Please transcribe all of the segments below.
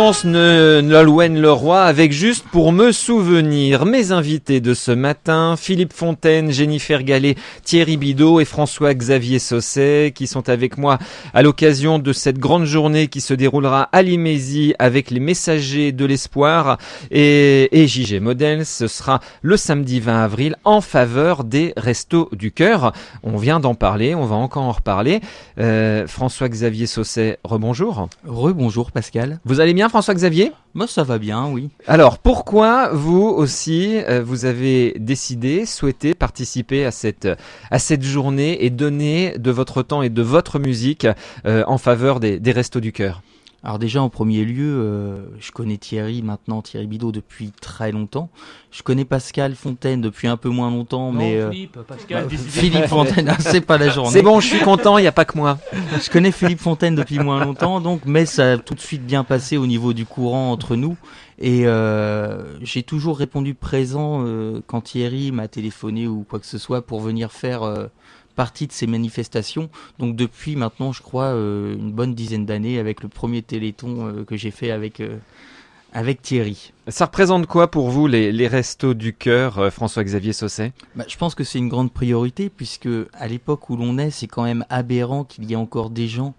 Constance Nolwenn-Leroy avec Juste pour me souvenir. Mes invités de ce matin, Philippe Fontaine, Jennifer Gallet, Thierry Bidot et François-Xavier Sausset qui sont avec moi à l'occasion de cette grande journée qui se déroulera à Limézy avec les Messagers de l'Espoir et JG Models. Ce sera le samedi 20 avril en faveur des Restos du Cœur. On vient d'en parler, on va encore en reparler. François-Xavier Sausset, rebonjour. Rebonjour Pascal. Vous allez bien François-Xavier ? Moi ça va bien, oui. Alors pourquoi vous aussi vous avez souhaité participer à cette journée et donner de votre temps et de votre musique en faveur des Restos du Cœur ? Alors déjà en premier lieu, je connais Thierry Bidot depuis très longtemps. Je connais Pascal Fontaine depuis un peu moins longtemps, mais Philippe Fontaine, c'est pas la journée. C'est bon, je suis content, il y a pas que moi. Je connais Philippe Fontaine depuis moins longtemps, donc mais ça a tout de suite bien passé au niveau du courant entre nous. Et j'ai toujours répondu présent quand Thierry m'a téléphoné ou quoi que ce soit pour venir faire partie de ces manifestations. Donc depuis maintenant, je crois, une bonne dizaine d'années avec le premier Téléthon que j'ai fait avec Thierry. Ça représente quoi pour vous les Restos du Cœur, François-Xavier Sausset ? Je pense que c'est une grande priorité puisque à l'époque où l'on est, c'est quand même aberrant qu'il y ait encore des gens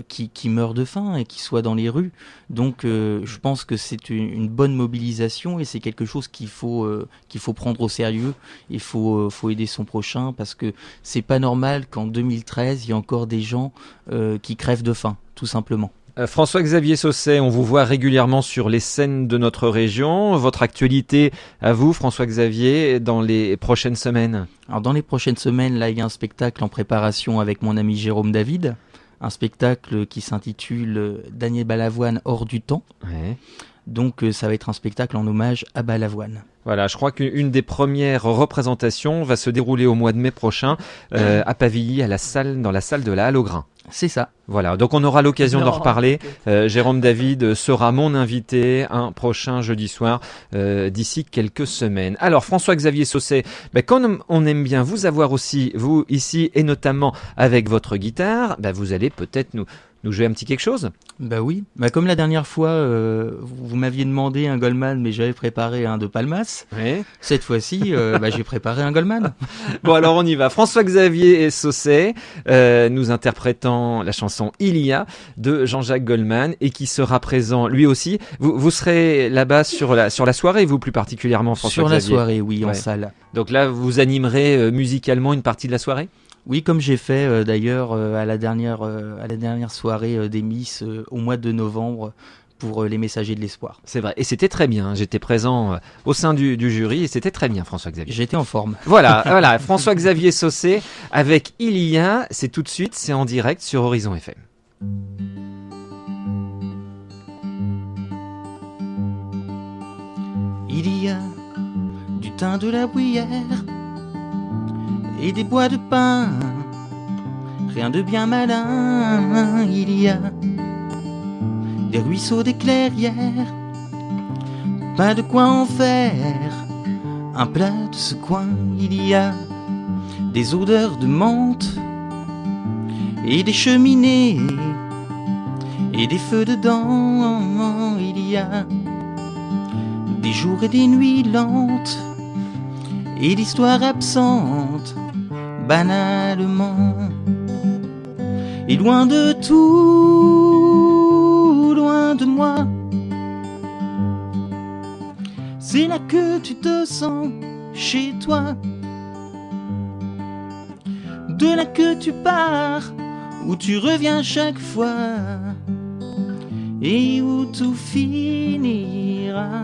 qui meurent de faim et qui soient dans les rues. Donc je pense que c'est une bonne mobilisation et c'est quelque chose qu'il faut prendre au sérieux. Il faut aider son prochain parce que c'est pas normal qu'en 2013 il y ait encore des gens qui crèvent de faim, tout simplement. François-Xavier Sausset, on vous voit régulièrement sur les scènes de notre région. Votre actualité à vous, François-Xavier, dans les prochaines semaines ? Alors dans les prochaines semaines, là, il y a un spectacle en préparation avec mon ami Jérôme David. Un spectacle qui s'intitule Daniel Balavoine hors du temps. Ouais. Donc ça va être un spectacle en hommage à Balavoine. Voilà, je crois qu'une des premières représentations va se dérouler au mois de mai prochain à Pavilly, dans la salle de la Halle au Grain. C'est ça. Voilà, donc on aura l'occasion d'en reparler. Jérôme David sera mon invité un prochain jeudi soir d'ici quelques semaines. Alors François-Xavier Sausset, comme on aime bien vous avoir aussi, vous ici, et notamment avec votre guitare, vous allez peut-être nous jouer un petit quelque chose ? Oui, comme la dernière fois, vous m'aviez demandé un Goldman, mais j'avais préparé un de Palmas. Oui. Cette fois-ci, j'ai préparé un Goldman. Bon, alors on y va. François-Xavier Sausset, nous interprétant la chanson Il y a de Jean-Jacques Goldman et qui sera présent lui aussi. Vous serez là-bas sur la soirée, vous plus particulièrement, François-Xavier ? Sur la soirée, oui, en salle. Donc là, vous animerez musicalement une partie de la soirée ? Oui, comme j'ai fait d'ailleurs à la dernière soirée des Miss au mois de novembre pour les Messagers de l'Espoir. C'est vrai, et c'était très bien. J'étais présent au sein du jury et c'était très bien, François-Xavier. J'étais en forme. Voilà, François-Xavier Sausset avec Il y a, c'est tout de suite, c'est en direct sur Horizon FM. Il y a du thym, de la bruyère et des bois de pin, rien de bien malin. Il y a des ruisseaux, des clairières, pas de quoi en faire un plat de ce coin. Il y a des odeurs de menthe et des cheminées et des feux dedans. Il y a des jours et des nuits lentes et l'histoire absente banalement. Et loin de tout, loin de moi, c'est là que tu te sens chez toi. De là que tu pars, où tu reviens chaque fois, et où tout finira.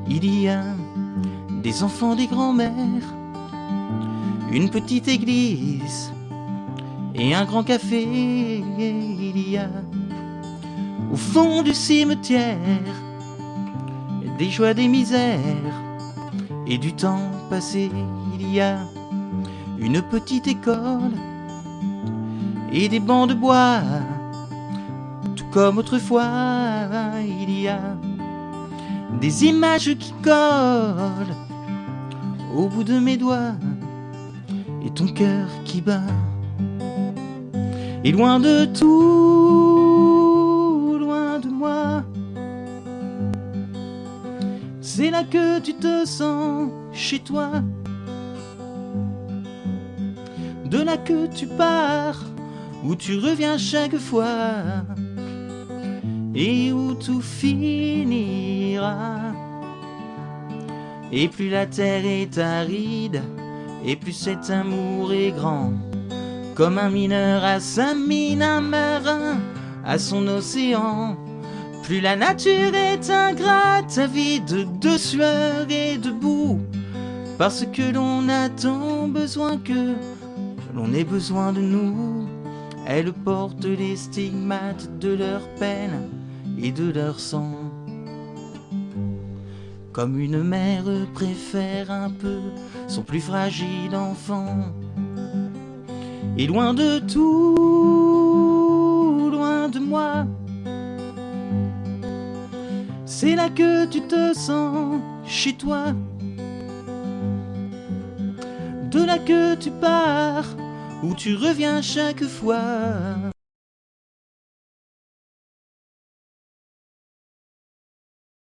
Il y a des enfants, des grands-mères, une petite église et un grand café. Il y a au fond du cimetière des joies, des misères et du temps passé. Il y a une petite école et des bancs de bois, tout comme autrefois. Il y a des images qui collent au bout de mes doigts et ton cœur qui bat. Et loin de tout, là que tu te sens chez toi, de là que tu pars, où tu reviens chaque fois, et où tout finira. Et plus la terre est aride, et plus cet amour est grand, comme un mineur à sa mine, un marin à son océan. Plus la nature est ingrate, avide de sueur et de boue, parce que l'on a tant besoin que l'on ait besoin de nous. Elle porte les stigmates de leur peine et de leur sang. Comme une mère préfère un peu son plus fragile enfant. Et loin de tout, loin de moi, c'est là que tu te sens chez toi, de là que tu pars, où tu reviens chaque fois.